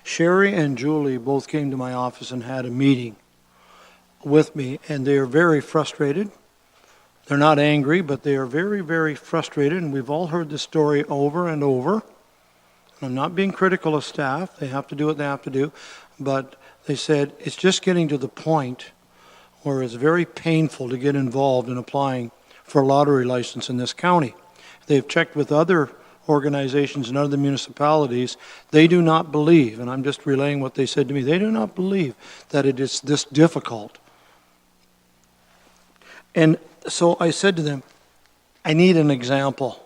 Sherry and Julie both came to my office and had a meeting with me, and they are very frustrated. They're not angry, but they are very, very frustrated, and we've all heard this story over and over. I'm not being critical of staff. They have to do what they have to do, but they said it's just getting to the point where it's very painful to get involved in applying for a lottery license in this county. They've checked with other organizations and other municipalities. They do not believe, and I'm just relaying what they said to me, they do not believe that it is this difficult. And so I said to them, I need an example.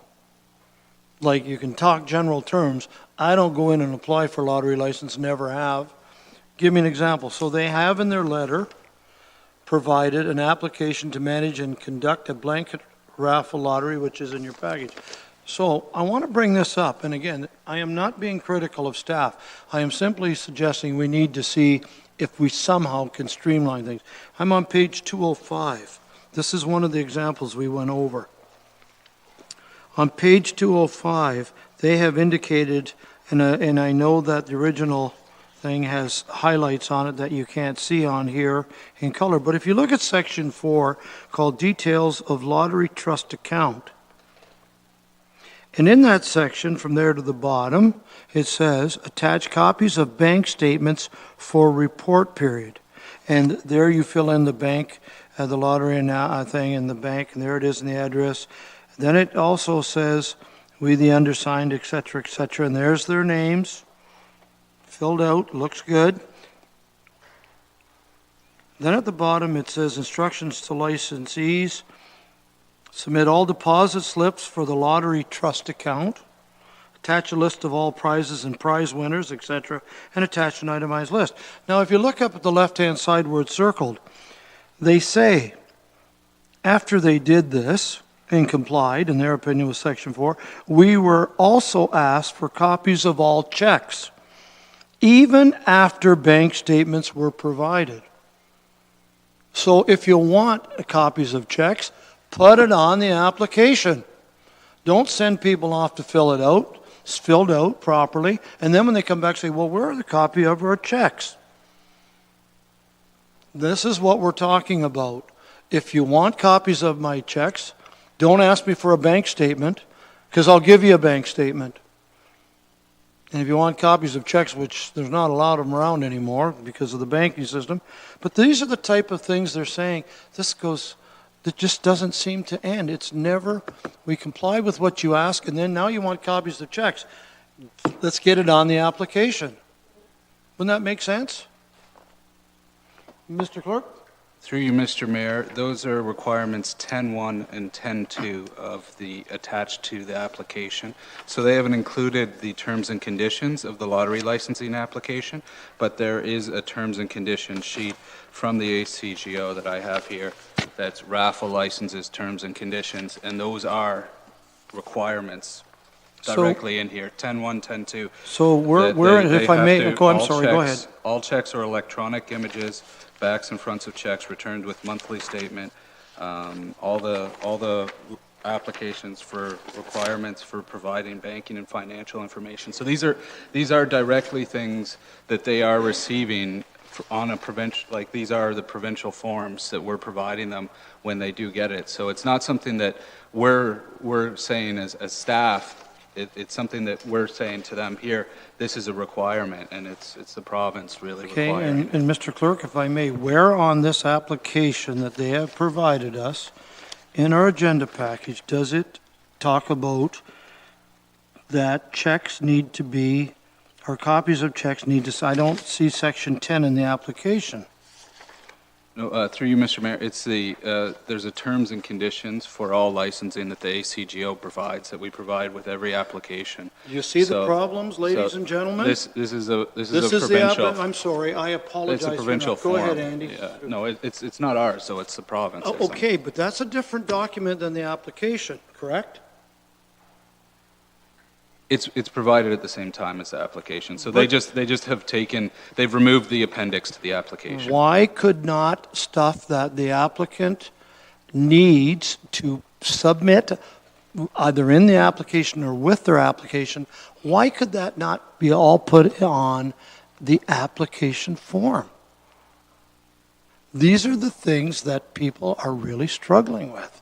Like, you can talk general terms. I don't go in and apply for a lottery license, never have. Give me an example. So they have in their letter provided an application to manage and conduct a blanket raffle lottery, which is in your package. So I want to bring this up, and again, I am not being critical of staff. I am simply suggesting we need to see if we somehow can streamline things. I'm on page 205. This is one of the examples we went over. On page 205, they have indicated, and I know that the original thing has highlights on it that you can't see on here in color, but if you look at section 4 called Details of Lottery Trust Account, and in that section, from there to the bottom, it says, attach copies of bank statements for report period. And there you fill in the bank, the lottery thing in the bank, and there it is in the address. Then it also says, we the undersigned, et cetera, and there's their names, filled out, looks good. Then at the bottom it says, instructions to licensees, submit all deposit slips for the lottery trust account, attach a list of all prizes and prize winners, etc., and attach an itemized list. Now, if you look up at the left-hand side where it's circled, they say, after they did this and complied, in their opinion with Section 4, we were also asked for copies of all checks, even after bank statements were provided. So if you want copies of checks, put it on the application. Don't send people off to fill it out. It's filled out properly. And then when they come back, say, well, where are the copy of our checks? This is what we're talking about. If you want copies of my checks, don't ask me for a bank statement, because I'll give you a bank statement. And if you want copies of checks, which there's not a lot of them around anymore because of the banking system, but these are the type of things they're saying, that just doesn't seem to end. It's never, we comply with what you ask, and then now you want copies of checks. Let's get it on the application. Wouldn't that make sense? Mr. Clerk? Through you, Mr. Mayor, those are requirements 10.1 and 10.2 of the attached to the application. So they haven't included the terms and conditions of the lottery licensing application, but there is a terms and conditions sheet from the ACGO that I have here that's raffle licenses, terms and conditions, and those are requirements directly in here, 10.1, 10.2. So we're if I may, go ahead. All checks are electronic images, backs and fronts of checks returned with monthly statement, all the applications for requirements for providing banking and financial information. So these are directly things that they are receiving on a provincial, like these are the provincial forms that we're providing them when they do get it. So it's not something that we're saying as staff. It's something that we're saying to them here, this is a requirement, and it's the province really requiring it. And Mr. Clerk, if I may, where on this application that they have provided us in our agenda package does it talk about that checks need to be, or copies of checks need to, I don't see section 10 in the application. No, through you, Mr. Mayor, it's there's a terms and conditions for all licensing that the ACGO provides, that we provide with every application. You see the problems, ladies and gentlemen? This is a provincial. I'm sorry, I apologize. It's a provincial form. Go ahead, Andy. Yeah, no, it's not ours, so it's the province. Oh, okay, but that's a different document than the application, correct? It's provided at the same time as the application. So they just have they've removed the appendix to the application. Why could not stuff that the applicant needs to submit either in the application or with their application, why could that not be all put on the application form? These are the things that people are really struggling with.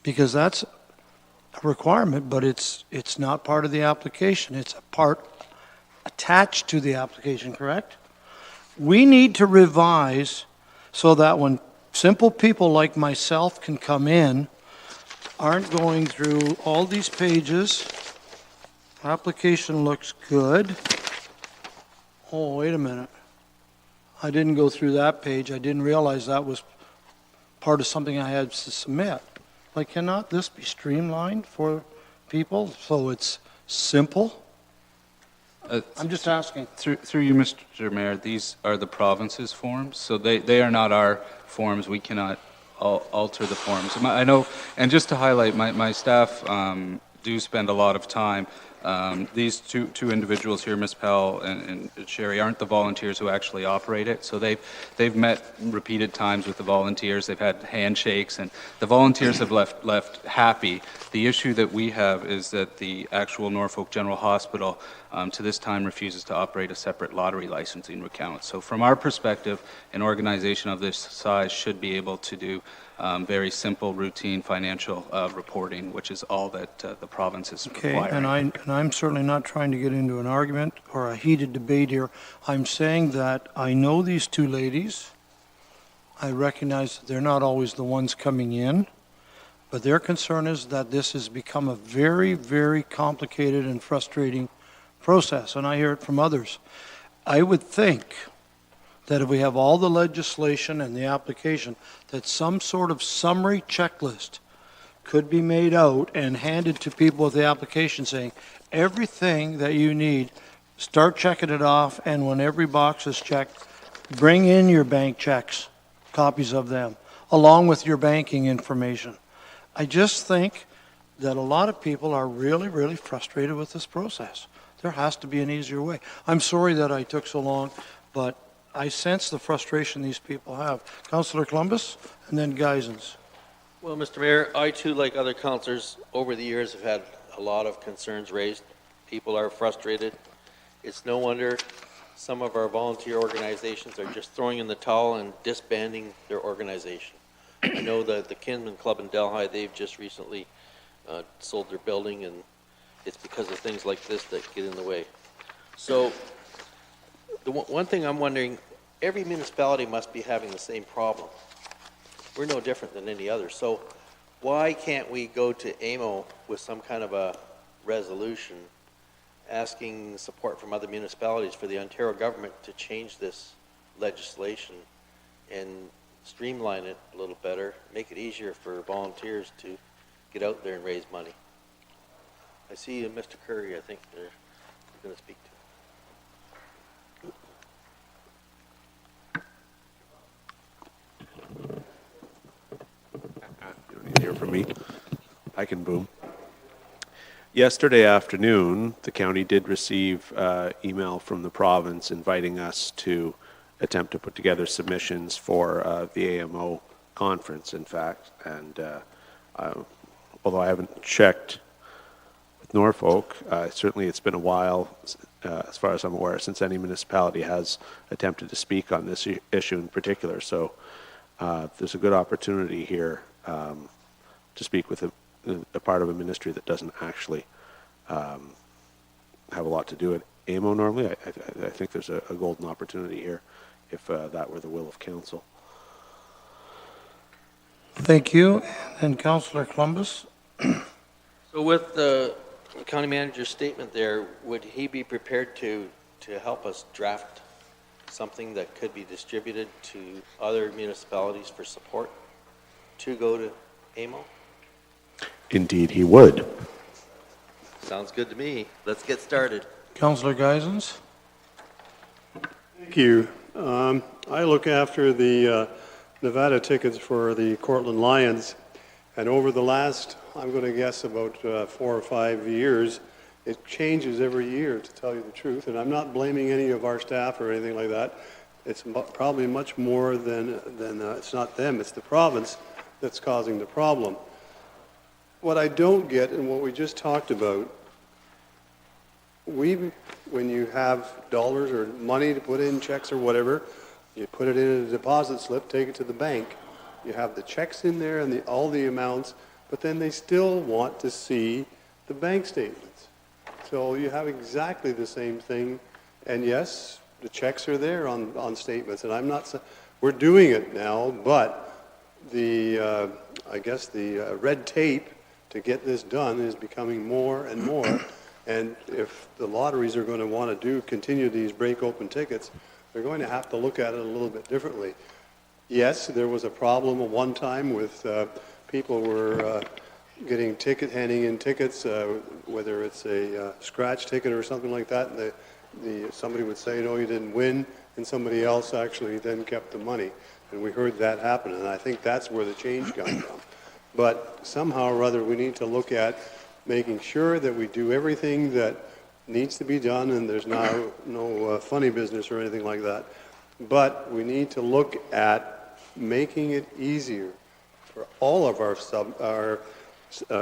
Because that's a requirement, but it's not part of the application. It's a part attached to the application, correct? We need to revise so that when simple people like myself can come in, aren't going through all these pages. Application looks good. Oh, wait a minute. I didn't go through that page. I didn't realize that was part of something I had to submit. Like, cannot this be streamlined for people so it's simple? I'm just asking. Through you, Mr. Mayor, these are the province's forms, so they are not our forms. We cannot alter the forms. I know, and just to highlight, my staff do spend a lot of time. These two individuals here, Ms. Pell and Sherry, aren't the volunteers who actually operate it. So they've met repeated times with the volunteers. They've had handshakes, and the volunteers have left happy. The issue that we have is that the actual Norfolk General Hospital, to this time, refuses to operate a separate lottery licensing account. So from our perspective, an organization of this size should be able to do very simple, routine financial reporting, which is all that the province is requiring. And I'm certainly not trying to get into an argument or a heated debate here. I'm saying that I know these two ladies. I recognize that they're not always the ones coming in, but their concern is that this has become a very, very complicated and frustrating process, and I hear it from others. I would think that if we have all the legislation and the application, that some sort of summary checklist could be made out and handed to people with the application saying, everything that you need, start checking it off, and when every box is checked, bring in your bank checks, copies of them, along with your banking information. I just think that a lot of people are really, really frustrated with this process. There has to be an easier way. I'm sorry that I took so long, but I sense the frustration these people have. Councillor Columbus, and then Geisens. Well, Mr. Mayor, I too, like other councillors, over the years have had a lot of concerns raised. People are frustrated. It's no wonder some of our volunteer organizations are just throwing in the towel and disbanding their organization. I know that the Kinsman Club in Delhi, they've just recently sold their building, and it's because of things like this that get in the way. So the one thing I'm wondering, every municipality must be having the same problem. We're no different than any other. So why can't we go to AMO with some kind of a resolution asking support from other municipalities for the Ontario government to change this legislation and streamline it a little better, make it easier for volunteers to get out there and raise money? I see Mr. Curry, I think they're going to speak to. You don't need to hear from me. I can boom. Yesterday afternoon, the county did receive email from the province inviting us to attempt to put together submissions for the AMO conference, in fact. And although I haven't checked with Norfolk, certainly it's been a while, as far as I'm aware, since any municipality has attempted to speak on this issue in particular. So there's a good opportunity here to speak with a part of a ministry that doesn't actually have a lot to do with AMO normally. I think there's a golden opportunity here if that were the will of council. Thank you. And Councillor Columbus. So with the county manager's statement there, would he be prepared to help us draft something that could be distributed to other municipalities for support to go to AMO? Indeed, he would. Sounds good to me. Let's get started. Councillor Geisens. Thank you. I look after the Nevada tickets for the Cortland Lions, and over the last, I'm going to guess about 4 or 5 years, it changes every year, to tell you the truth, and I'm not blaming any of our staff or anything like that. It's probably much more than it's not them, it's the province that's causing the problem. what I don't get and what we just talked about, when you have dollars or money to put in checks or whatever, you put it in a deposit slip, take it to the bank. You have the checks in there and all the amounts, but then they still want to see the bank statements. So you have exactly the same thing. And yes, the checks are there on statements. And I'm not, we're doing it now, but I guess the red tape to get this done is becoming more and more. And if the lotteries are going to want to continue these break open tickets, they're going to have to look at it a little bit differently. Yes, there was a problem at one time with people were handing in tickets, whether it's a scratch ticket or something like that, and somebody would say, no, you didn't win, and somebody else actually then kept the money. And we heard that happen, and I think that's where the change comes from. But somehow or other, we need to look at making sure that we do everything that needs to be done, and there's no funny business or anything like that. But we need to look at making it easier for all of our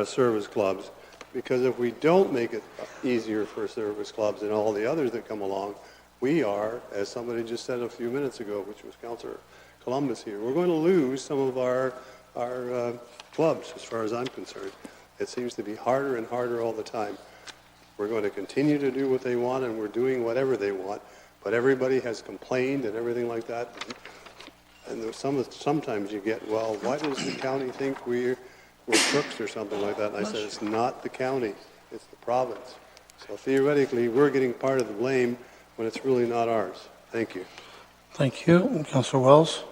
service clubs, because if we don't make it easier for service clubs and all the others that come along, we are, as somebody just said a few minutes ago, which was Councillor Columbus here, we're going to lose some of our clubs, as far as I'm concerned. It seems to be harder and harder all the time. We're going to continue to do what they want, and we're doing whatever they want, but everybody has complained and everything like that. And sometimes you get, well, why does the county think we're crooks or something like that? And I said, it's not the county, it's the province. So theoretically, we're getting part of the blame when it's really not ours. Thank you. Thank you. Councillor Wells?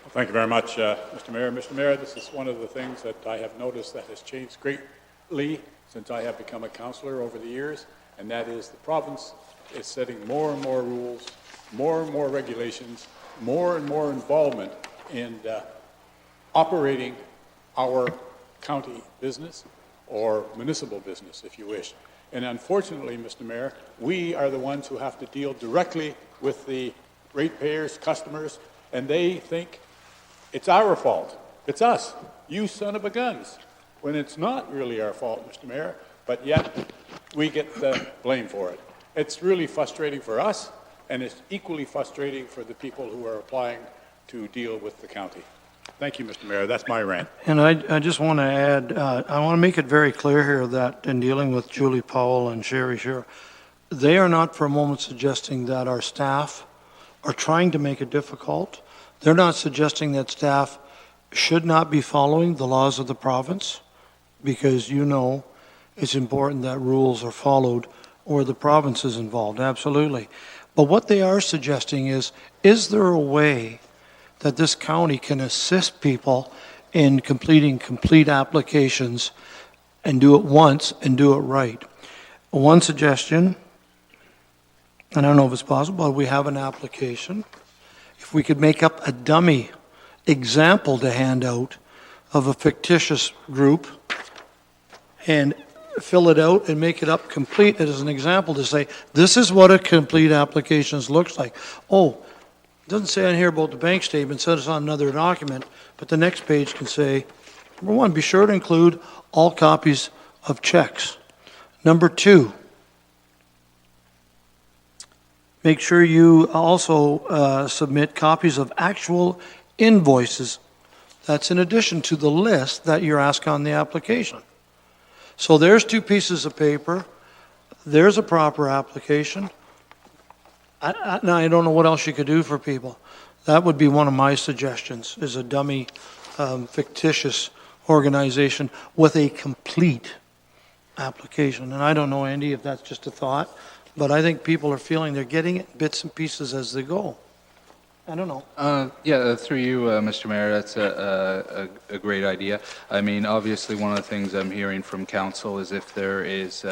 Well, thank you very much, Mr. Mayor. Mr. Mayor, this is one of the things that I have noticed that has changed greatly since I have become a councillor over the years, and that is the province is setting more and more rules, more and more regulations, more and more involvement in operating our county business or municipal business, if you wish. And unfortunately, Mr. Mayor, we are the ones who have to deal directly with the ratepayers, customers, and they think it's our fault. It's us, you son of a guns, when it's not really our fault, Mr. Mayor, but yet we get the blame for it. It's really frustrating for us, and it's equally frustrating for the people who are applying to deal with the county. Thank you, Mr. Mayor. That's my rant. And I just want to add, I want to make it very clear here that in dealing with Julie Powell and Sherry Shearer, they are not for a moment suggesting that our staff are trying to make it difficult. They're not suggesting that staff should not be following the laws of the province, because you know it's important that rules are followed where the province is involved, absolutely. But what they are suggesting is there a way that this county can assist people in completing complete applications and do it once and do it right? One suggestion, and I don't know if it's possible, but we have an application. If we could make up a dummy example to hand out of a fictitious group and fill it out and make it up complete as an example to say, this is what a complete application looks like. Oh, it doesn't say on here about the bank statement, it says on another document, but the next page can say, number one, be sure to include all copies of checks. Number two, make sure you also submit copies of actual invoices. That's in addition to the list that you're asked on the application. So there's two pieces of paper. There's a proper application. Now, I don't know what else you could do for people. That would be one of my suggestions, is a dummy, fictitious organization with a complete application. And I don't know, Andy, if that's just a thought, but I think people are feeling they're getting it bits and pieces as they go. I don't know. Yeah, through you, Mr. Mayor, that's a great idea. I mean, obviously, one of the things I'm hearing from council is if there is,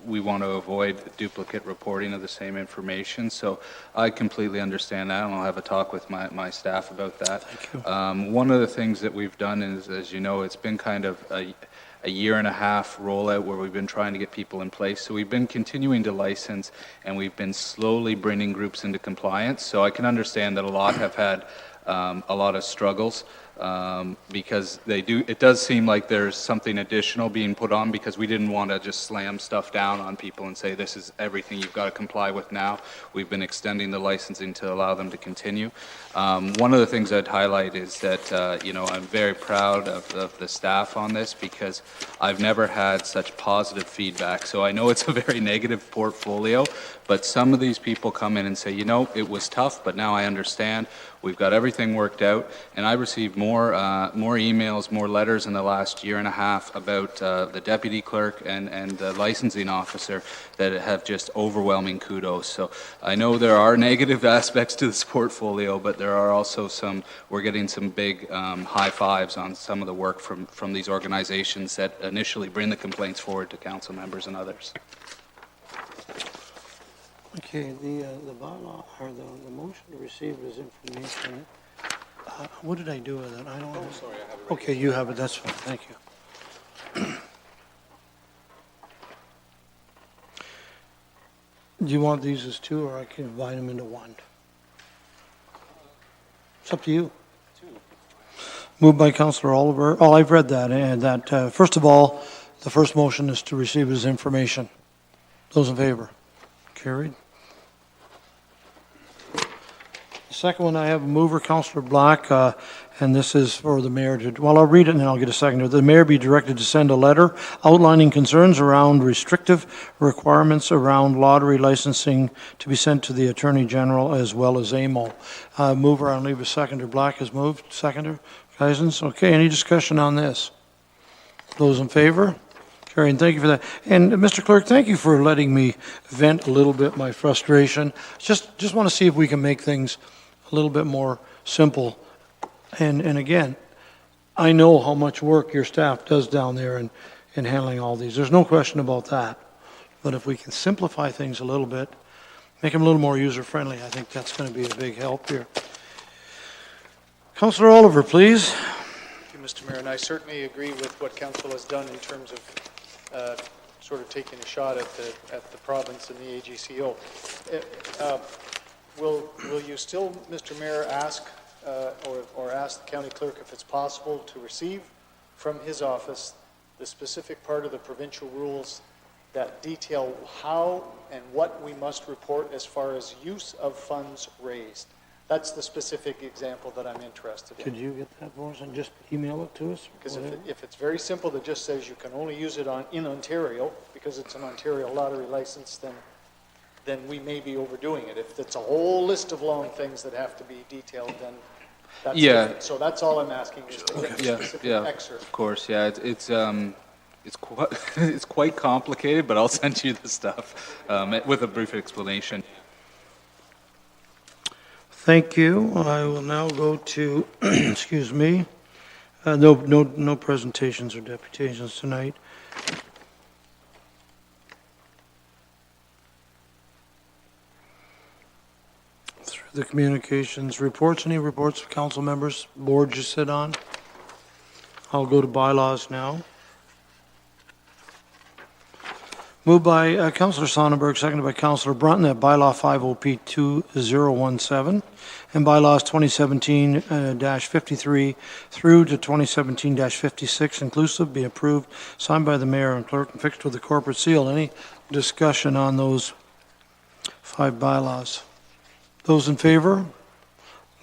we want to avoid duplicate reporting of the same information. So I completely understand that, and I'll have a talk with my staff about that. Thank you. One of the things that we've done is, as you know, it's been kind of a year and a half rollout where we've been trying to get people in place. So we've been continuing to license, and we've been slowly bringing groups into compliance. So I can understand that a lot have had a lot of struggles because it does seem like there's something additional being put on, because we didn't want to just slam stuff down on people and say, this is everything you've got to comply with now. We've been extending the licensing to allow them to continue. One of the things I'd highlight is that, I'm very proud of the staff on this, because I've never had such positive feedback. So I know it's a very negative portfolio, but some of these people come in and say, it was tough, but now I understand. We've got everything worked out. And I received more emails, more letters in the last year and a half about the deputy clerk and the licensing officer that have just overwhelming kudos. So I know there are negative aspects to this portfolio, but there are also we're getting some big high fives on some of the work from these organizations that initially bring the complaints forward to council members and others. Okay, the bylaw, or the motion to receive this information, what did I do with it? I don't know. Oh, sorry, I have it. Okay, you have it, that's fine, thank you. Do you want these as two, or I can divide them into one? It's up to you. Moved by Councillor Oliver. Oh, I've read that, and first of all, the first motion is to receive this information. Those in favor? Carried. The second one, I have a mover, Councillor Black, and this is for the mayor to, well, I'll read it and then I'll get a seconder. The mayor be directed to send a letter outlining concerns around restrictive requirements around lottery licensing to be sent to the Attorney General as well as AMO. Mover, I'll leave a seconder. Black has moved. Seconder, Cousins. Okay, any discussion on this? Those in favor? Carrie, and thank you for that. And Mr. Clerk, thank you for letting me vent a little bit my frustration. Just want to see if we can make things a little bit more simple. And again, I know how much work your staff does down there in handling all these. There's no question about that. But if we can simplify things a little bit, make them a little more user-friendly, I think that's going to be a big help here. Councillor Oliver, please. Thank you, Mr. Mayor, and I certainly agree with what Council has done in terms of sort of taking a shot at the province and the AGCO. Will you still, Mr. Mayor, ask or ask the county clerk if it's possible to receive from his office the specific part of the provincial rules that detail how and what we must report as far as use of funds raised? That's the specific example that I'm interested in. Could you get that for us and just email it to us? Because if it's very simple that just says you can only use it in Ontario, because it's an Ontario lottery license, then we may be overdoing it. If it's a whole list of long things that have to be detailed, then that's different. So that's all I'm asking is to get a specific excerpt. Of course, yeah. It's quite it's quite complicated, but I'll send you the stuff with a brief explanation. Thank you. I will now go to, excuse me, no presentations or deputations tonight. Through the communications reports, any reports of council members, board you sit on? I'll go to bylaws now. Moved by Councillor Sonnenberg, seconded by Councillor Brunton, that bylaw 50P2017 and bylaws 2017-53 through to 2017-56 inclusive be approved, signed by the mayor and clerk and fixed with the corporate seal. Any discussion on those 5 bylaws? Those in favor?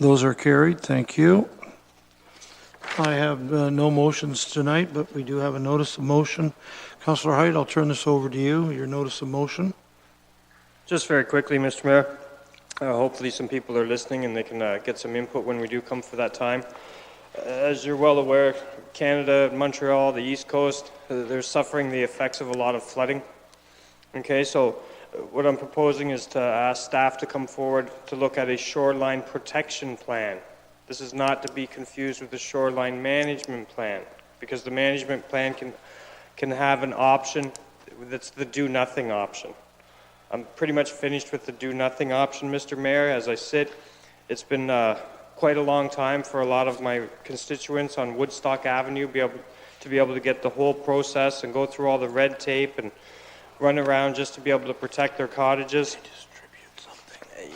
Those are carried. Thank you. I have no motions tonight, but we do have a notice of motion. Councillor Height, I'll turn this over to you, your notice of motion. Just very quickly, Mr. Mayor, hopefully some people are listening and they can get some input when we do come for that time. As you're well aware, Canada, Montreal, the East Coast, they're suffering the effects of a lot of flooding. Okay, so what I'm proposing is to ask staff to come forward to look at a shoreline protection plan. This is not to be confused with the shoreline management plan, because the management plan can have an option that's the do-nothing option. I'm pretty much finished with the do-nothing option, Mr. Mayor. As I sit, it's been quite a long time for a lot of my constituents on Woodstock Avenue to be able to get the whole process and go through all the red tape and run around just to be able to protect their cottages.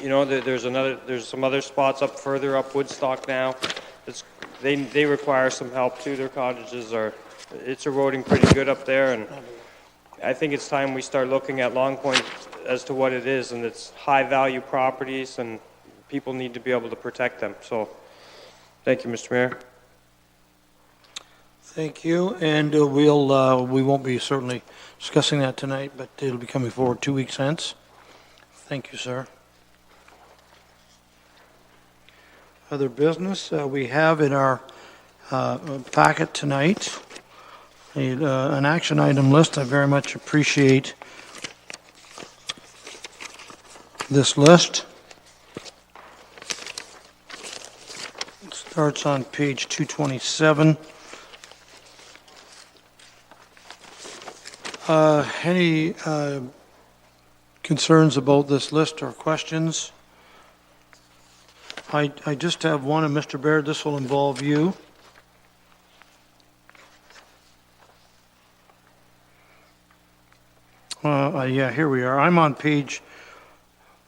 You know, there's some other spots up further up Woodstock now. It's they require some help too. Their cottages it's eroding pretty good up there, and I think it's time we start looking at Long Point as to what it is, and it's high-value properties, and people need to be able to protect them. So, thank you, Mr. Mayor. Thank you, and we won't be certainly discussing that tonight, but it'll be coming forward 2 weeks hence. Thank you, sir. Other business, we have in our packet tonight an action item list. I very much appreciate this list. It starts on page 227. Any concerns about this list or questions? I just have one, and Mr. Baird, this will involve you. Yeah, here we are. I'm on page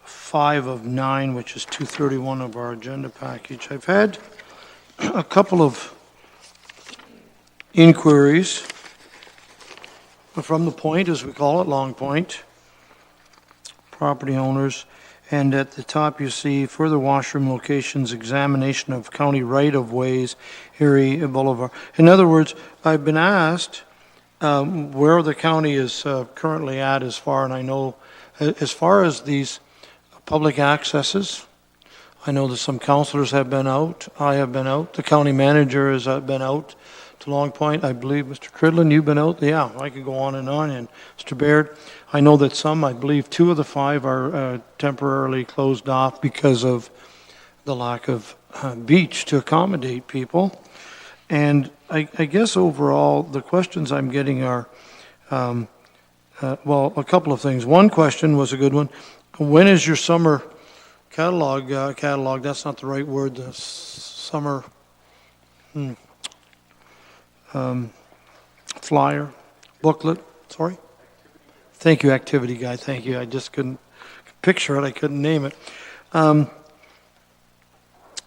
5 of 9, which is 231 of our agenda package. I've had a couple of inquiries from the Point, as we call it, Long Point, property owners. And at the top, you see further washroom locations, examination of county right-of-ways, Erie Boulevard. In other words, I've been asked where the county is currently at as far, and I know as far as these public accesses, I know that some councilors have been out. I have been out. The county manager has been out to Long Point. I believe, Mr. Cridlin, you've been out. Yeah, I could go on. And Mr. Baird, I know that some, I believe 2 of the 5 are temporarily closed off because of the lack of beach to accommodate people. And I guess overall, the questions I'm getting are, well, a couple of things. One question was a good one. When is your summer catalog, that's not the right word, the summer flyer, booklet, sorry? Thank you, activity guy, thank you. I just couldn't picture it, I couldn't name it.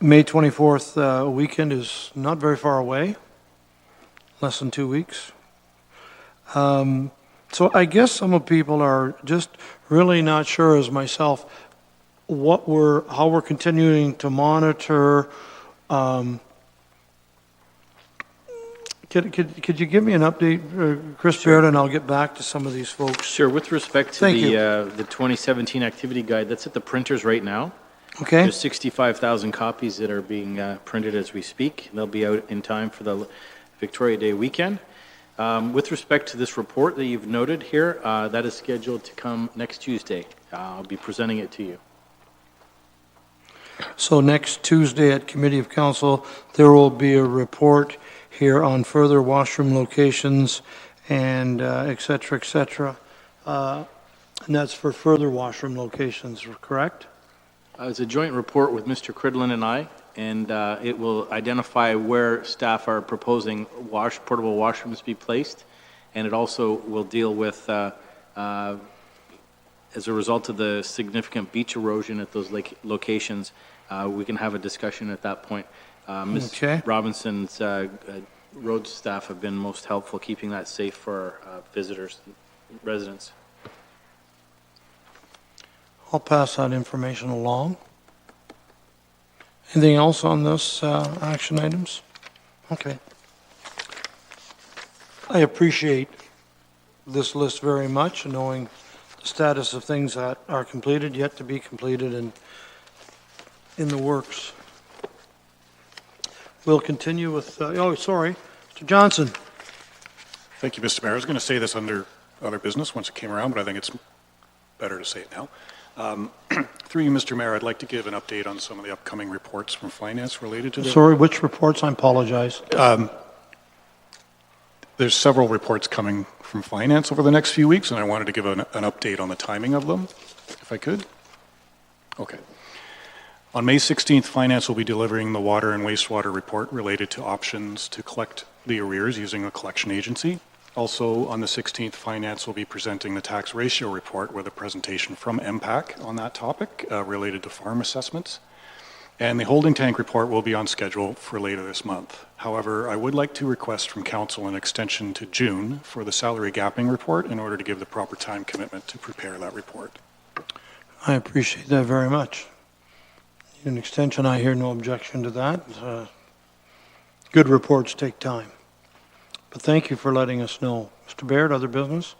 May 24th weekend is not very far away, less than 2 weeks. So I guess some of people are just really not sure, as myself, how we're continuing to monitor. Could you give me an update, Chris Baird, and I'll get back to some of these folks. Sure. With respect to the 2017 activity guide, that's at the printers right now. Okay. There's 65,000 copies that are being printed as we speak. They'll be out in time for the Victoria Day weekend. With respect to this report that you've noted here, that is scheduled to come next Tuesday. I'll be presenting it to you. So next Tuesday at Committee of Council, there will be a report here on further washroom locations and et cetera, et cetera. And that's for further washroom locations, correct? It's a joint report with Mr. Cridlin and I, and it will identify where staff are proposing portable washrooms be placed, and it also will deal with, as a result of the significant beach erosion at those locations, we can have a discussion at that point. Ms. Robinson's road staff have been most helpful keeping that safe for visitors, residents. I'll pass that information along. Anything else on this action items? Okay. I appreciate this list very much, knowing the status of things that are completed, yet to be completed, and in the works. We'll continue with, Mr. Johnson. Thank you, Mr. Mayor. I was going to say this under other business once it came around, but I think it's better to say it now. Through you, Mr. Mayor, I'd like to give an update on some of the upcoming reports from Finance related to this. Sorry, which reports? I apologize. There's several reports coming from Finance over the next few weeks, and I wanted to give an update on the timing of them, if I could. Okay. On May 16th, Finance will be delivering the water and wastewater report related to options to collect the arrears using a collection agency. Also, on the 16th, Finance will be presenting the tax ratio report with a presentation from MPAC on that topic related to farm assessments. And the holding tank report will be on schedule for later this month. However, I would like to request from council an extension to June for the salary gapping report in order to give the proper time commitment to prepare that report. I appreciate that very much. An extension, I hear no objection to that. Good reports take time. But thank you for letting us know. Mr. Baird, other business?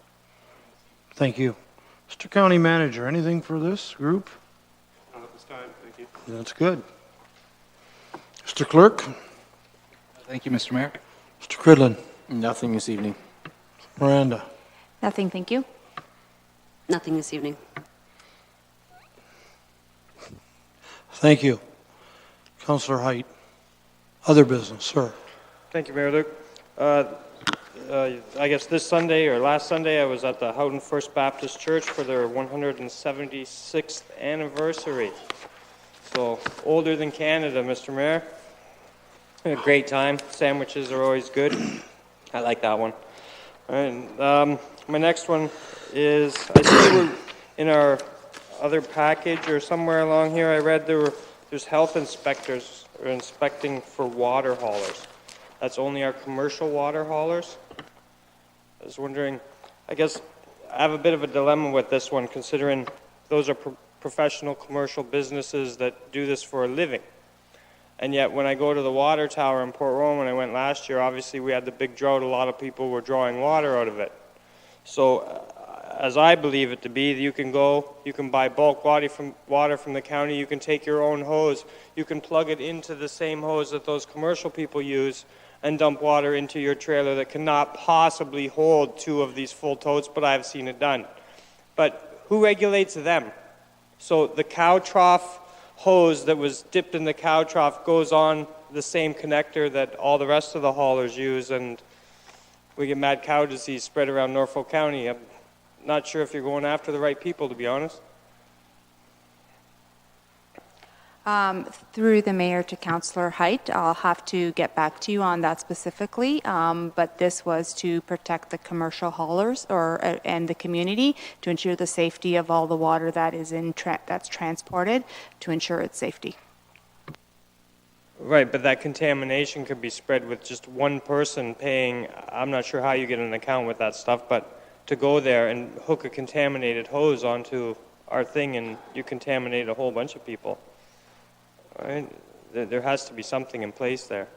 Thank you. Mr. County Manager, anything for this group? Not at this time, thank you. That's good. Mr. Clerk? Thank you, Mr. Mayor. Mr. Cridlin? Nothing this evening. Miranda? Nothing, thank you. Nothing this evening. Thank you. Councillor Height. Other business, sir. Thank you, Mayor Luke. I guess this Sunday or last Sunday, I was at the Houghton First Baptist Church for their 176th anniversary. So, older than Canada, Mr. Mayor. A great time. Sandwiches are always good. I like that one. All right, my next one is, I see we're in our other package or somewhere along here, I read there's health inspectors are inspecting for water haulers. That's only our commercial water haulers. I was wondering, I guess I have a bit of a dilemma with this one, considering those are professional commercial businesses that do this for a living. And yet when I go to the water tower in Port Royal, when I went last year, obviously we had the big drought, a lot of people were drawing water out of it. So as I believe it to be, you can go, you can buy bulk water from the county, you can take your own hose, you can plug it into the same hose that those commercial people use and dump water into your trailer that cannot possibly hold 2 of these full totes, but I've seen it done. But who regulates them? So the cow trough hose that was dipped in the cow trough goes on the same connector that all the rest of the haulers use, and we get mad cow disease spread around Norfolk County. I'm not sure if you're going after the right people, to be honest. Through the mayor to Councillor Height, I'll have to get back to you on that specifically, but this was to protect the commercial haulers and the community to ensure the safety of all the water that is that's transported, to ensure its safety. Right, but that contamination could be spread with just one person paying. I'm not sure how you get an account with that stuff, but to go there and hook a contaminated hose onto our thing and you contaminate a whole bunch of people. Right? There has to be something in place there,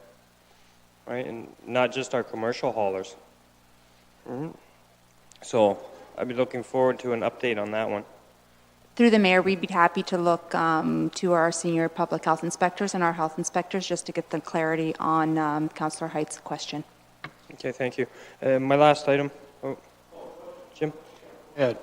right? And not just our commercial haulers. Mm-hmm. So I'd be looking forward to an update on that one. Through the mayor, we'd be happy to look to our senior public health inspectors and our health inspectors just to get the clarity on Councillor Height's question. Okay, thank you. My last item. Oh, Jim? Ed.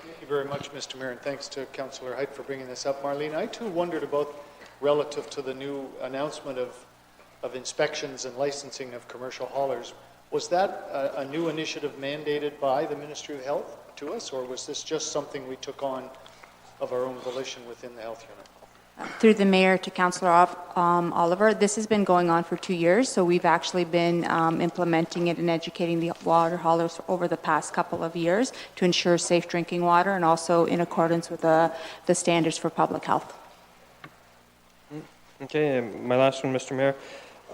Thank you very much, Mr. Mayor, and thanks to Councillor Height for bringing this up. Marlene, I too wondered about, relative to the new announcement of inspections and licensing of commercial haulers, was that a new initiative mandated by the Ministry of Health to us, or was this just something we took on of our own volition within the health unit? Through the mayor to Councillor Oliver, this has been going on for 2 years, so we've actually been implementing it and educating the water haulers over the past couple of years to ensure safe drinking water and also in accordance with the standards for public health. Okay, my last one, Mr. Mayor.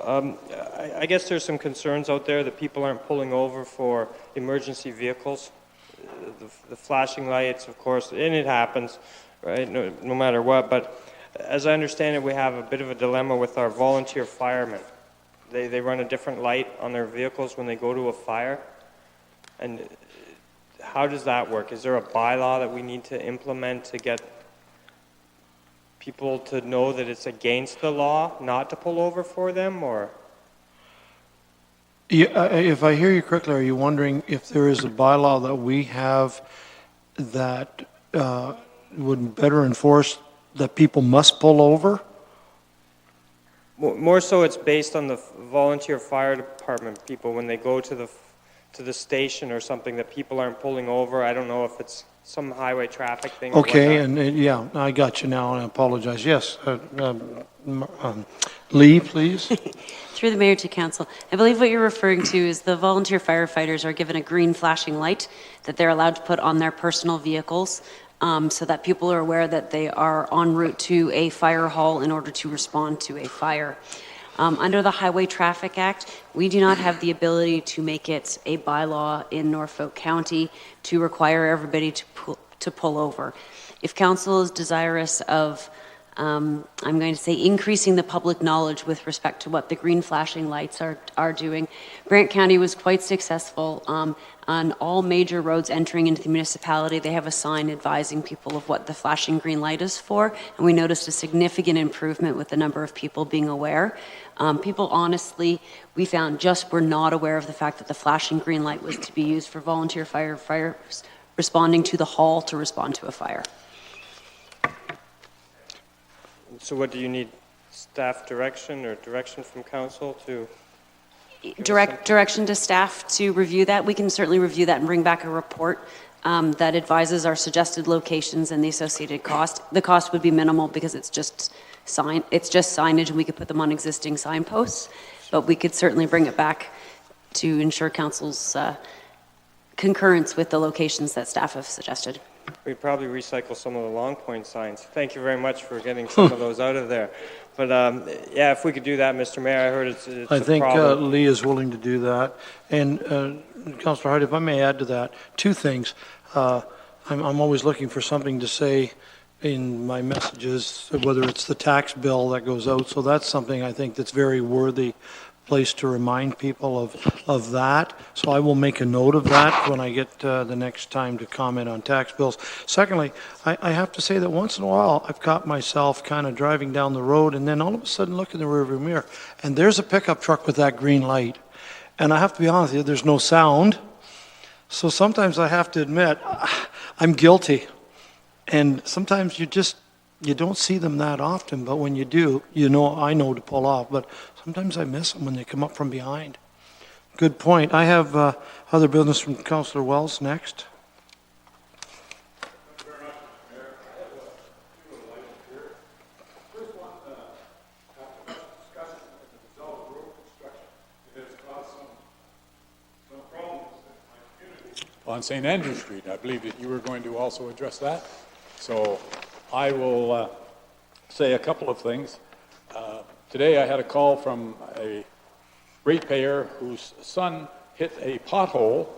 I guess there's some concerns out there that people aren't pulling over for emergency vehicles. The flashing lights, of course, and it happens, right, no matter what, but as I understand it, we have a bit of a dilemma with our volunteer firemen. They run a different light on their vehicles when they go to a fire. And how does that work? Is there a bylaw that we need to implement to get people to know that it's against the law not to pull over for them, or? Yeah, if I hear you correctly, are you wondering if there is a bylaw that we have that would better enforce that people must pull over? More so it's based on the volunteer fire department people when they go to the station or something, that people aren't pulling over. I don't know if it's some highway traffic thing. Okay, and yeah, I got you now, and I apologize. Yes, Lee, please. Through the mayor to council, I believe what you're referring to is the volunteer firefighters are given a green flashing light that they're allowed to put on their personal vehicles so that people are aware that they are en route to a fire hall in order to respond to a fire. Under the Highway Traffic Act, we do not have the ability to make it a bylaw in Norfolk County to require everybody to pull over. If council is desirous of, I'm going to say, increasing the public knowledge with respect to what the green flashing lights are doing, Brant County was quite successful on all major roads entering into the municipality. They have a sign advising people of what the flashing green light is for, and we noticed a significant improvement with the number of people being aware. People, honestly, we found just were not aware of the fact that the flashing green light was to be used for volunteer firefighters responding to the hall to respond to a fire. So what do you need, staff direction or direction from council to? Direction to staff to review that. We can certainly review that and bring back a report that advises our suggested locations and the associated cost. The cost would be minimal because it's just signage, and we could put them on existing signposts, but we could certainly bring it back to ensure council's concurrence with the locations that staff have suggested. We'd probably recycle some of the Long Point signs. Thank you very much for getting some of those out of there. But yeah, if we could do that, Mr. Mayor, I heard it's I a think problem. Lee is willing to do that. And Councillor Hart, if I may add to that, two things. I'm always looking for something to say in my messages, whether it's the tax bill that goes out. So that's something I think that's very worthy place to remind people of that. So I will make a note of that when I get the next time to comment on tax bills. Secondly, I have to say that once in a while I've caught myself kind of driving down the road and then all of a sudden look in the rearview mirror and there's a pickup truck with that green light. And I have to be honest with you, there's no sound. So sometimes I have to admit I'm guilty. And sometimes you don't see them that often, but when you do, I know to pull off. But sometimes I miss them when they come up from behind. Good point. I have other business from Councillor Wells next. On St. Andrew Street, I believe that you were going to also address that. So I will say a couple of things. Today I had a call from a ratepayer whose son hit a pothole,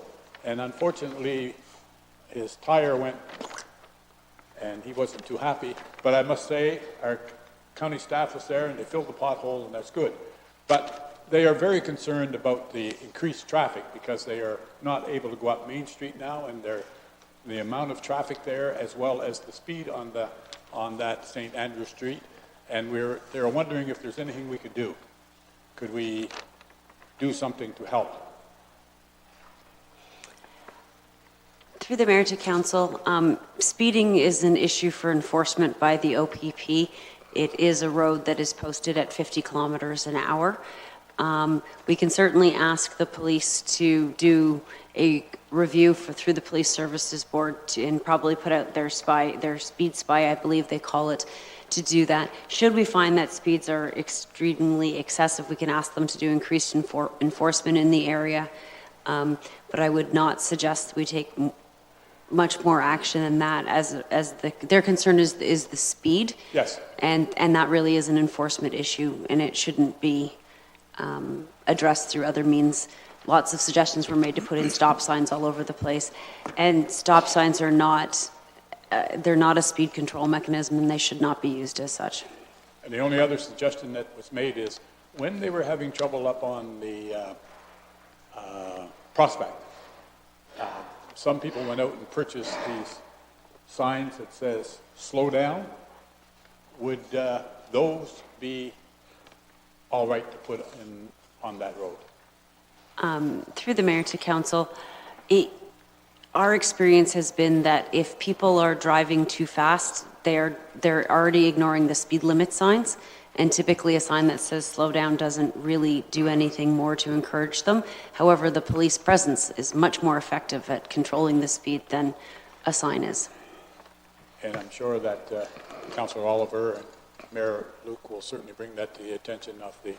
and unfortunately his tire went, and he wasn't too happy. But I must say, our county staff was there, and they filled the pothole, and that's good. But they are very concerned about the increased traffic because they are not able to go up Main Street now, and the amount of traffic there, as well as the speed on that St. Andrew Street, and they're wondering if there's anything we could do. Could we do something to help? Through the mayor to council, speeding is an issue for enforcement by the OPP. It is a road that is posted at 50 kilometers an hour. We can certainly ask the police to do a review through the Police Services Board and probably put out their speed spy, I believe they call it, to do that. Should we find that speeds are extremely excessive, we can ask them to do increased enforcement in the area. But I would not suggest we take much more action than that, as their concern is the speed. Yes. And that really is an enforcement issue, and it shouldn't be addressed through other means. Lots of suggestions were made to put in stop signs all over the place, and stop signs are not, they're not a speed control mechanism, and they should not be used as such. And the only other suggestion that was made is when they were having trouble up on the Prospect, some people went out and purchased these signs that says slow down. Would those be all right to put in on that road? Through the mayor to council, our experience has been that if people are driving too fast, they're already ignoring the speed limit signs, and typically a sign that says slow down doesn't really do anything more to encourage them. However, the police presence is much more effective at controlling the speed than a sign is. And I'm sure that Councillor Oliver and Mayor Luke will certainly bring that to the attention of the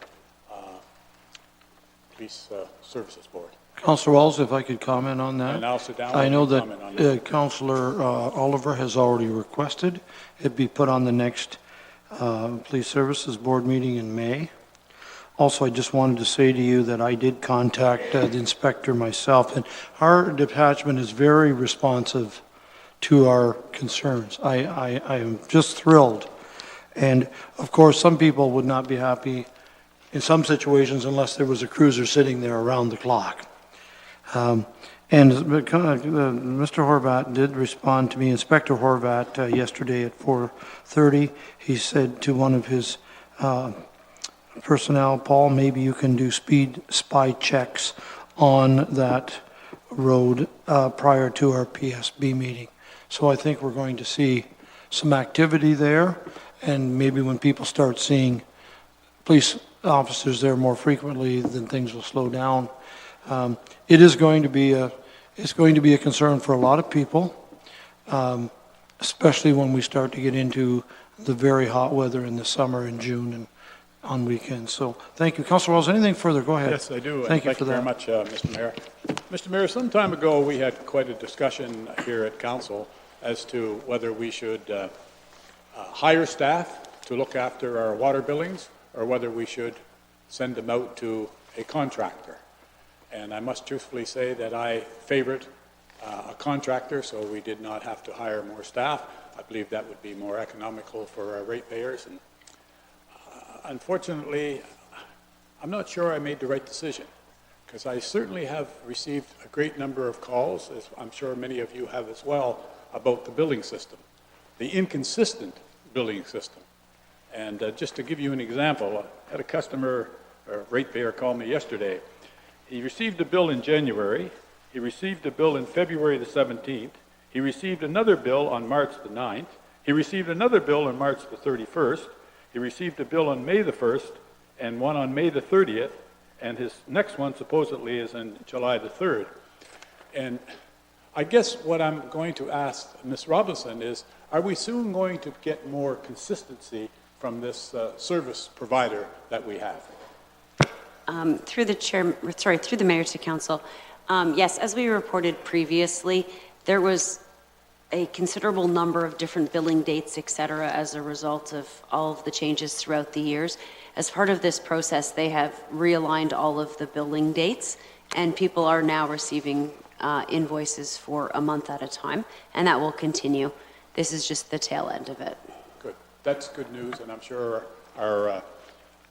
Police Services Board. Councillor Wells, if I could comment on that. And I'll sit down I and know comment on that Councillor Oliver has already requested it be put on the next Police Services Board meeting in May. Also, I just wanted to say to you that I did contact the inspector myself, and our detachment is very responsive to our concerns. I am just thrilled. And of course, some people would not be happy in some situations unless there was a cruiser sitting there around the clock. And Mr. Horvat did respond to me, Inspector Horvat, yesterday at 4:30. He said to one of his personnel, Paul, maybe you can do speed spy checks on that road prior to our PSB meeting. So I think we're going to see some activity there, and maybe when people start seeing police officers there more frequently, then things will slow down. It is going to be a concern for a lot of people, especially when we start to get into the very hot weather in the summer in June and on weekends. So thank you. Councillor Wells, anything further? Go ahead. Yes, I do. Thank you for very that. much, Mr. Mayor. Mr. Mayor, some time ago, we had quite a discussion here at council as to whether we should hire staff to look after our water billings or whether we should send them out to a contractor. And I must truthfully say that I favored a contractor, so we did not have to hire more staff. I believe that would be more economical for our ratepayers. And unfortunately, I'm not sure I made the right decision, because I certainly have received a great number of calls, as I'm sure many of you have as well, about the billing system, the inconsistent billing system. And just to give you an example, I had a customer, or ratepayer, call me yesterday. He received a bill in January. He received a bill in February the 17th. He received another bill on March the 9th. He received another bill on March the 31st. He received a bill on May the 1st and one on May the 30th. And his next one supposedly is on July the 3rd. And I guess what I'm going to ask Ms. Robinson is, are we soon going to get more consistency from this service provider that we have? Through the mayor to council. Yes, as we reported previously, there was a considerable number of different billing dates, et cetera, as a result of all of the changes throughout the years. As part of this process, they have realigned all of the billing dates, and people are now receiving invoices for a month at a time, and that will continue. This is just the tail end of it. Good. That's good news, and I'm sure our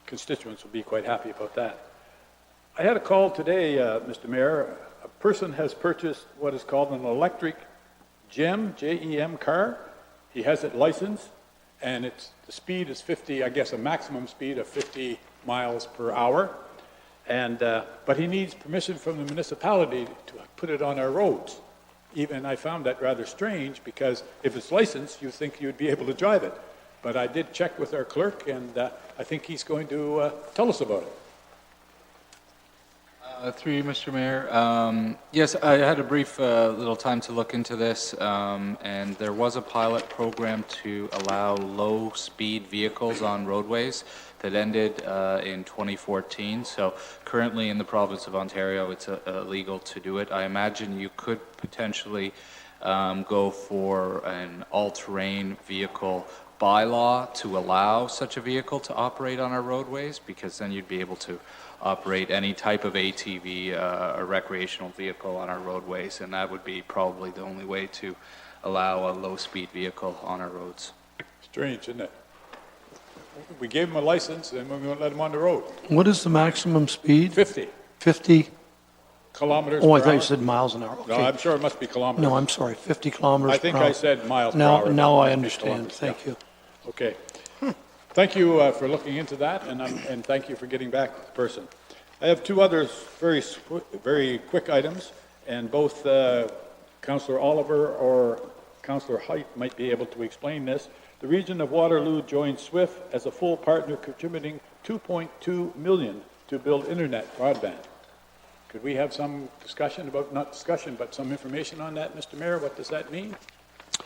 constituents will be quite happy about that. I had a call today, Mr. Mayor. A person has purchased what is called an electric GEM, J-E-M car. He has it licensed, and the speed is 50, I guess a maximum speed of 50 miles per hour. And, but he needs permission from the municipality to put it on our roads. Even I found that rather strange, because if it's licensed, you think you'd be able to drive it. But I did check with our clerk, and I think he's going to tell us about it. Through you, Mr. Mayor. Yes, I had a brief little time to look into this, and there was a pilot program to allow low-speed vehicles on roadways that ended in 2014. So currently in the province of Ontario, it's illegal to do it. I imagine you could potentially go for an all-terrain vehicle bylaw to allow such a vehicle to operate on our roadways, because then you'd be able to operate any type of ATV or recreational vehicle on our roadways, and that would be probably the only way to allow a low-speed vehicle on our roads. Strange, isn't it? We gave him a license, and we won't let him on the road. What is the maximum speed? 50 kilometers Oh, per I thought hour. you said miles an hour. No, Okay. I'm sure it must be kilometers. No, I'm sorry, 50 kilometers I think per hour. I said miles per Now, hour. now but I it must be understand. kilometers, Thank yeah. you. Okay. Thank you for looking into that, and thank you for getting back to the person. I have two others, very quick items, and both Councillor Oliver or Councillor Height might be able to explain this. The region of Waterloo joined SWIFT as a full partner, contributing $2.2 million to build internet broadband. Could we have some discussion about, not discussion, but some information on that, Mr. Mayor? What does that mean?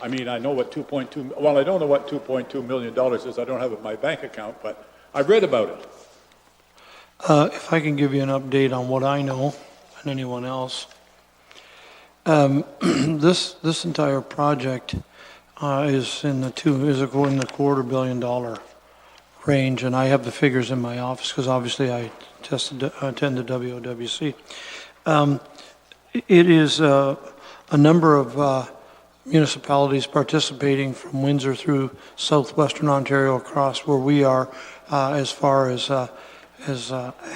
I mean, I know what I don't know what $2.2 million is. I don't have it in my bank account, but I've read about it. If I can give you an update on what I know, and anyone else. This entire project is in the $250 million range, and I have the figures in my office because obviously I attended WOWC. It is a number of municipalities participating from Windsor through southwestern Ontario across where we are, as far as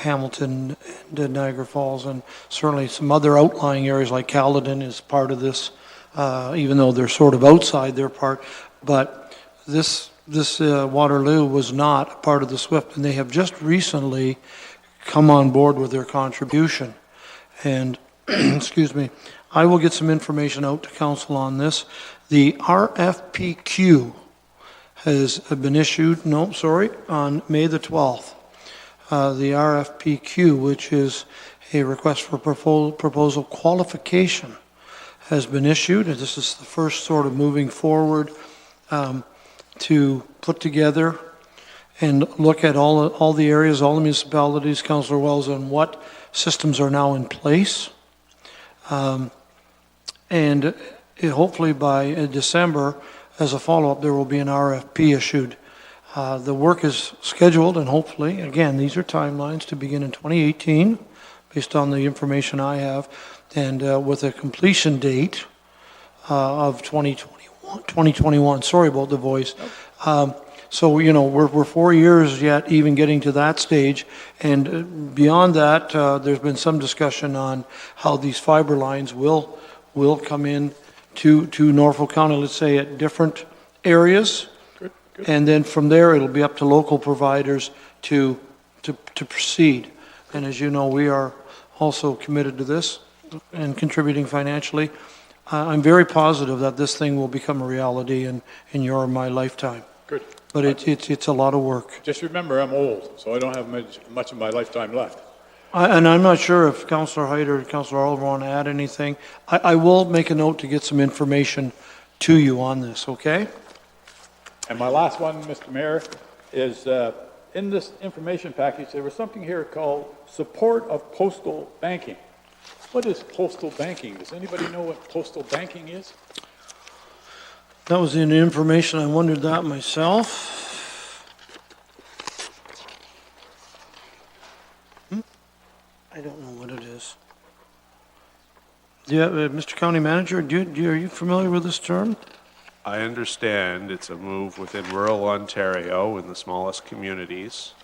Hamilton and Niagara Falls, and certainly some other outlying areas like Caledon is part of this, even though they're sort of outside their part. But this Waterloo was not a part of the SWIFT, and they have just recently come on board with their contribution. And, excuse me, I will get some information out to council on this. The RFPQ has been issued, on May the 12th. The RFPQ, which is a request for proposal qualification, has been issued, and this is the first sort of moving forward to put together and look at all the areas, all the municipalities, Councillor Wells, and what systems are now in place. And hopefully by December, as a follow-up, there will be an RFP issued. The work is scheduled, and hopefully, again, these are timelines, to begin in 2018, based on the information I have, and with a completion date of 2021. Sorry about the voice. So, we're 4 years yet even getting to that stage, and beyond that, there's been some discussion on how these fiber lines will come in to Norfolk County, let's say at different areas. Good. And then from there, it'll be up to local providers to proceed. And as you know, we are also committed to this and contributing financially. I'm very positive that this thing will become a reality in your or my lifetime. Good. But it's a lot of work. Just remember, I'm old, so I don't have much of my lifetime left. And I'm not sure if Councillor Hyder and Councillor Oliver want to add anything. I will make a note to get some information to you on this, okay? And my last one, Mr. Mayor, is in this information package, there was something here called support of postal banking. What is postal banking? Does anybody know what postal banking is? That was in the information. I wondered that myself. I don't know what it is. Yeah, Mr. County Manager, are you familiar with this term? I understand it's a move within rural Ontario in the smallest communities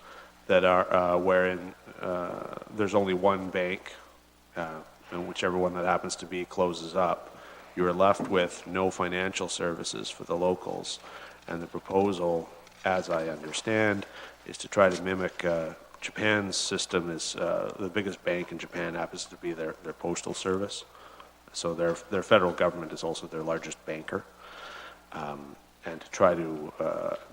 that are wherein there's only one bank, and whichever one that happens to be closes up. You are left with no financial services for the locals. And the proposal, as I understand, is to try to mimic Japan's system. Is the biggest bank in Japan happens to be their postal service. So their federal government is also their largest banker. And to try to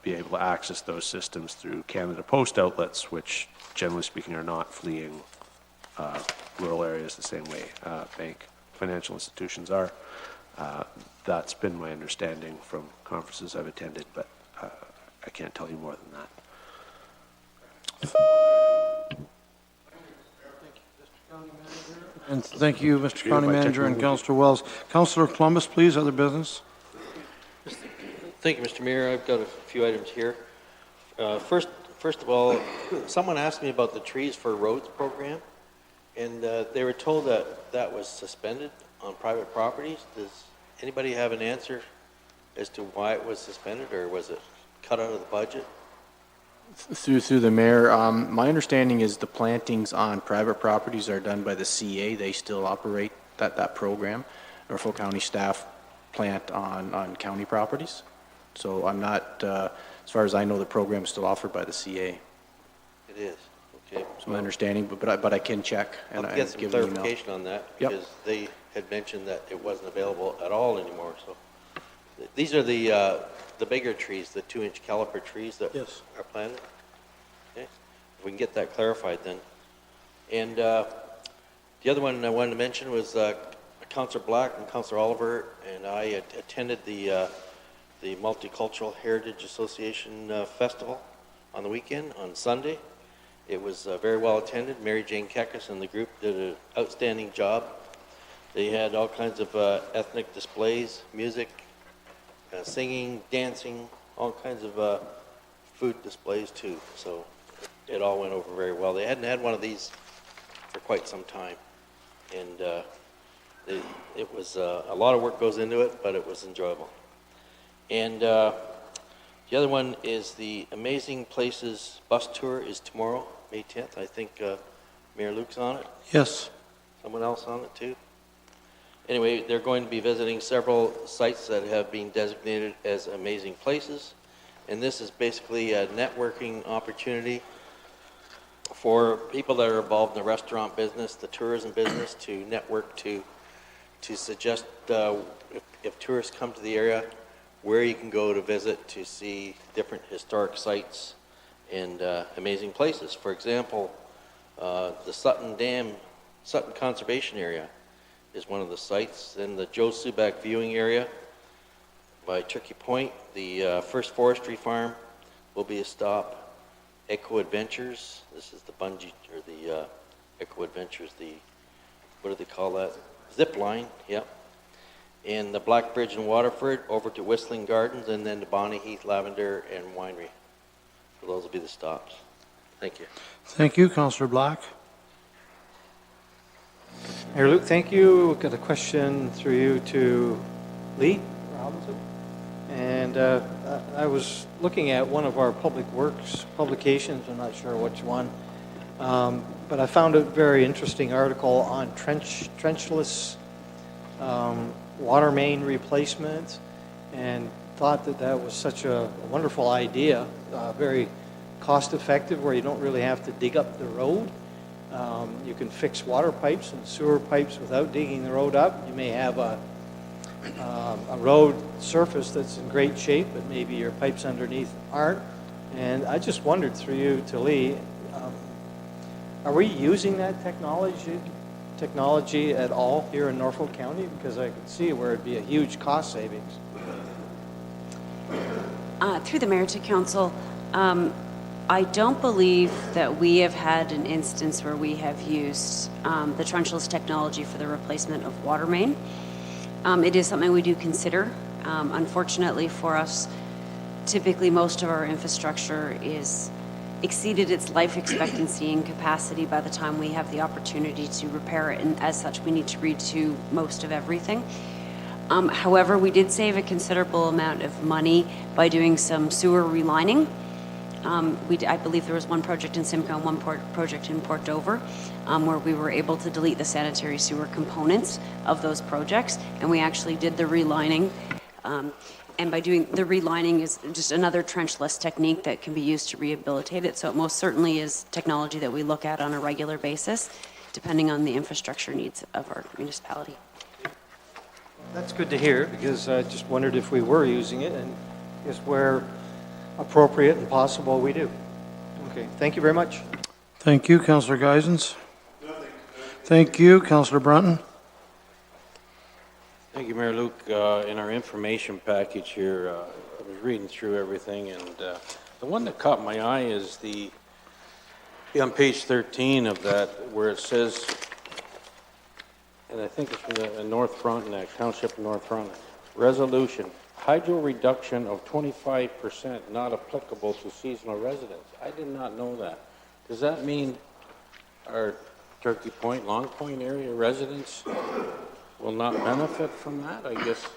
be able to access those systems through Canada Post outlets, which generally speaking are not fleeing rural areas the same way bank financial institutions are. That's been my understanding from conferences I've attended, but I can't tell you more than that. And thank you, Mr. County Manager and Councillor Wells. Councillor Columbus, please, other business. Thank you, Mr. Mayor. I've got a few items here. First of all, someone asked me about the Trees for Roads program, and they were told that was suspended on private properties. Does anybody have an answer as to why it was suspended, or was it cut out of the budget? Through the mayor, my understanding is the plantings on private properties are done by the CA. They still operate that program. Norfolk County staff plant on county properties. So I'm not, as far as I know, the program is still offered by the CA. It is. Okay. It's my understanding, but I can check and I'll get some give an email. clarification on that, Yep. because they had mentioned that it wasn't available at all anymore. So these are the bigger trees, the 2-inch caliper trees that Yes. are planted. Okay. If we can get that clarified then. And the other one I wanted to mention was Councillor Black and Councillor Oliver and I attended the Multicultural Heritage Association Festival on the weekend, on Sunday. It was very well attended. Mary Jane Kekis and the group did an outstanding job. They had all kinds of ethnic displays, music, singing, dancing, all kinds of food displays too. So it all went over very well. They hadn't had one of these for quite some time. And it was a lot of work goes into it, but it was enjoyable. And the other one is the Amazing Places bus tour is tomorrow, May 10th. I think Mayor Luke's on it. Yes. Someone else on it too. Anyway, they're going to be visiting several sites that have been designated as amazing places. And this is basically a networking opportunity for people that are involved in the restaurant business, the tourism business, to network to suggest if tourists come to the area, where you can go to visit to see different historic sites and amazing places. For example, the Sutton Conservation Area is one of the sites. Then the Joe Subak viewing area by Turkey Point, the First Forestry Farm will be a stop. Eco Adventures, this is the bungee, or the Eco Adventures, the, what do they call that? Zip line, yep. And the Black Bridge in Waterford over to Whistling Gardens, and then to Bonnie Heath Lavender and Winery. So those will be the stops. Thank you. Thank you, Councillor Black. Mayor Luke, thank you. We've got a question through you to Lee Robinson. And I was looking at one of our public works publications, I'm not sure which one, but I found a very interesting article on trenchless water main replacement, and thought that that was such a wonderful idea, very cost effective, where you don't really have to dig up the road. You can fix water pipes and sewer pipes without digging the road up. You may have a road surface that's in great shape, but maybe your pipes underneath aren't. And I just wondered through you to Lee, are we using that technology at all here in Norfolk County? Because I could see where it'd be a huge cost savings. Through the mayor to council, I don't believe that we have had an instance where we have used the trenchless technology for the replacement of water main. It is something we do consider. Unfortunately for us, typically most of our infrastructure is exceeded its life expectancy and capacity by the time we have the opportunity to repair it, and as such we need to redo most of everything. However, we did save a considerable amount of money by doing some sewer relining. I believe there was one project in Simcoe and one project in Port Dover where we were able to delete the sanitary sewer components of those projects, and we actually did the relining. And by doing the relining is just another trenchless technique that can be used to rehabilitate it. So it most certainly is technology that we look at on a regular basis, depending on the infrastructure needs of our municipality. That's good to hear, because I just wondered if we were using it, and I guess where appropriate and possible we do. Okay, thank you very much. Thank you, Councillor Geisens. Thank you, Councillor Brunton. Thank you, Mayor Luke. In our information package here, I was reading through everything, and the one that caught my eye is on page 13 of that, where it says, and I think it's from the North Frontenac, Township of North Frontenac, resolution, hydro reduction of 25% not applicable to seasonal residents. I did not know that. Does that mean our Turkey Point, Long Point area residents will not benefit from that, I guess?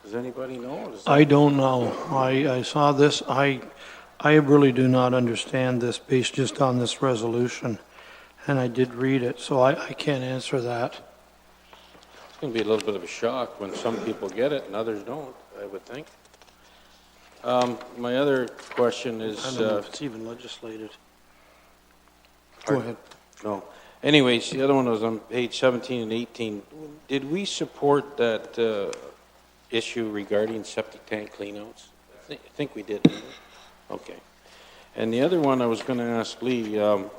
Does anybody know? I don't know. I saw this. I really do not understand this based just on this resolution, and I did read it, so I can't answer that. It's going to be a little bit of a shock when some people get it and others don't, I would think. My other question is... I don't know if it's even legislated. Go ahead. No. Anyways, the other one was on page 17 and 18. Did we support that issue regarding septic tank cleanouts? I think we did. Okay. And the other one I was going to ask Lee, you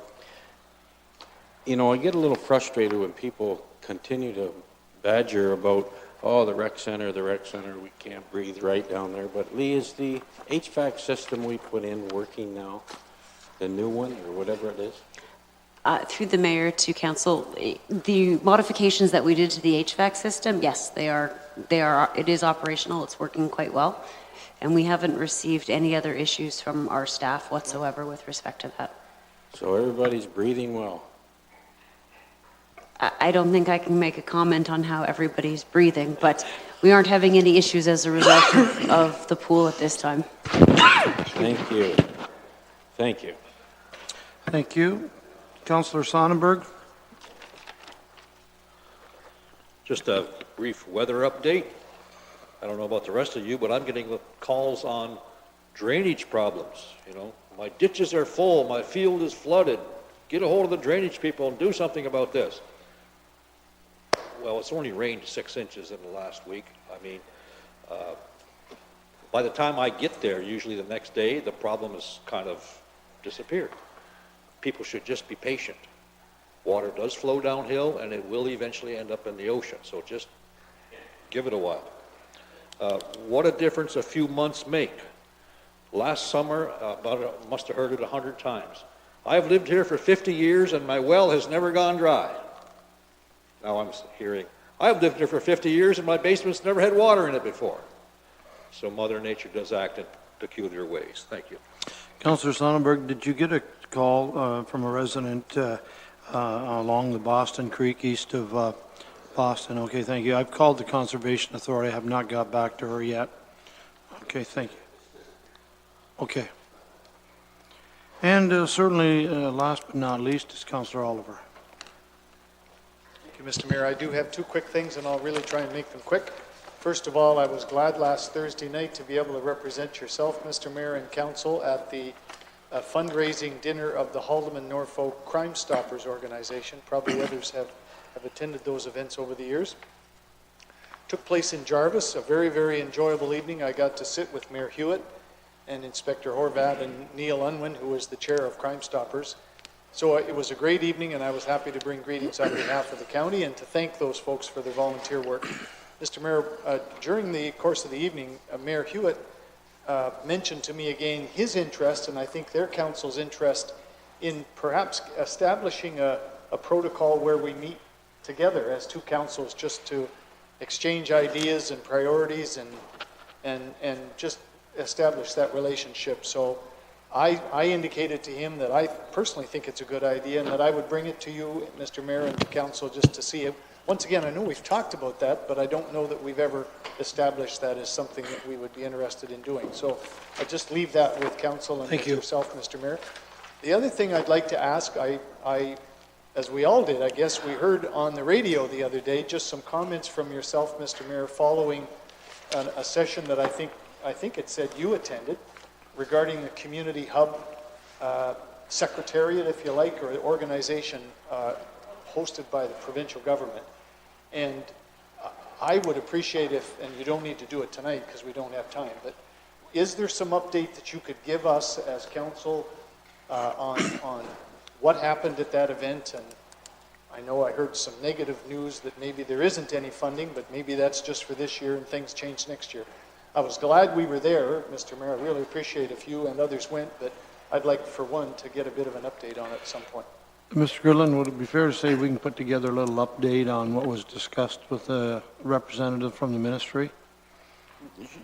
know, I get a little frustrated when people continue to badger about, oh, the rec center, we can't breathe right down there. But Lee, is the HVAC system we put in working now? The new one, or whatever it is? Through the mayor to council, the modifications that we did to the HVAC system, yes, it is operational, it's working quite well. And we haven't received any other issues from our staff whatsoever with respect to that. So everybody's breathing well. I don't think I can make a comment on how everybody's breathing, but we aren't having any issues as a result of the pool at this time. Thank you. Thank you. Thank you. Councillor Sonnenberg? Just a brief weather update. I don't know about the rest of you, but I'm getting calls on drainage problems. You know, my ditches are full, my field is flooded. Get a hold of the drainage people and do something about this. Well, it's only rained 6 inches in the last week. I mean, by the time I get there, usually the next day, the problem has kind of disappeared. People should just be patient. Water does flow downhill, and it will eventually end up in the ocean, so just give it a while. What a difference a few months make. Last summer, must have heard it 100 times. I've lived here for 50 years, and my well has never gone dry. Now I'm hearing, I've lived here for 50 years, and my basement's never had water in it before. So Mother Nature does act in peculiar ways. Thank you. Councillor Sonnenberg, did you get a call from a resident along the Boston Creek east of Boston? Okay, thank you. I've called the Conservation Authority. I have not got back to her yet. Okay, thank you. Okay. And certainly, last but not least, is Councillor Oliver. Thank you, Mr. Mayor. I do have two quick things, and I'll really try and make them quick. First of all, I was glad last Thursday night to be able to represent yourself, Mr. Mayor, and Council at the fundraising dinner of the Haldeman Norfolk Crime Stoppers organization. Probably others have attended those events over the years. Took place in Jarvis, a very, very enjoyable evening. I got to sit with Mayor Hewitt and Inspector Horvath and Neil Unwin, who was the chair of Crime Stoppers. So it was a great evening, and I was happy to bring greetings on behalf of the county and to thank those folks for their volunteer work. Mr. Mayor, during the course of the evening, Mayor Hewitt mentioned to me again his interest, and I think their council's interest, in perhaps establishing a protocol where we meet together as two councils just to exchange ideas and priorities and just establish that relationship. So I indicated to him that I personally think it's a good idea and that I would bring it to you, Mr. Mayor, and the council just to see it. Once again, I know we've talked about that, but I don't know that we've ever established that as something that we would be interested in doing. So I just leave that with council and with yourself, Mr. Mayor. The other thing I'd like to ask, as we all did, I guess we heard on the radio the other day, just some comments from yourself, Mr. Mayor, following a session that I think it said you attended regarding the Community Hub Secretariat, if you like, or organization hosted by the provincial government. And I would appreciate if, and you don't need to do it tonight because we don't have time, but is there some update that you could give us as council on what happened at that event? And I know I heard some negative news that maybe there isn't any funding, but maybe that's just for this year and things change next year. I was glad we were there, Mr. Mayor. I really appreciate if you and others went, but I'd like, for one, to get a bit of an update on it at some point. Mr. Goodland, would it be fair to say we can put together a little update on what was discussed with a representative from the ministry?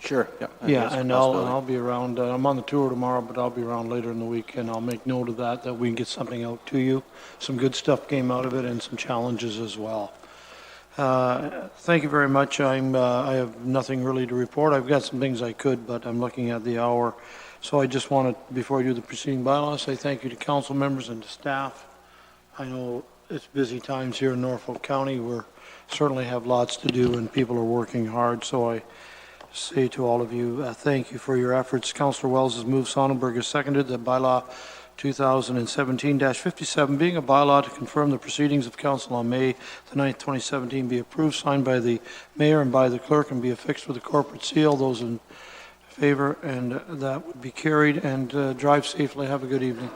Sure, yeah. Yeah, and I'll be around. I'm on the tour tomorrow, but I'll be around later in the week, and I'll make note of that we can get something out to you. Some good stuff came out of it and some challenges as well. Thank you very much. I have nothing really to report. I've got some things I could, but I'm looking at the hour. So I just want to, before I do the preceding bylaw, say thank you to council members and to staff. I know it's busy times here in Norfolk County. We certainly have lots to do and people are working hard. So I say to all of you, thank you for your efforts. Councillor Wells has moved, Sonnenberg has seconded that bylaw 2017-57 being a bylaw to confirm the proceedings of council on May the 9th, 2017 be approved, signed by the mayor and by the clerk and be affixed with a corporate seal. Those in favor, and that would be carried. And drive safely. Have a good evening.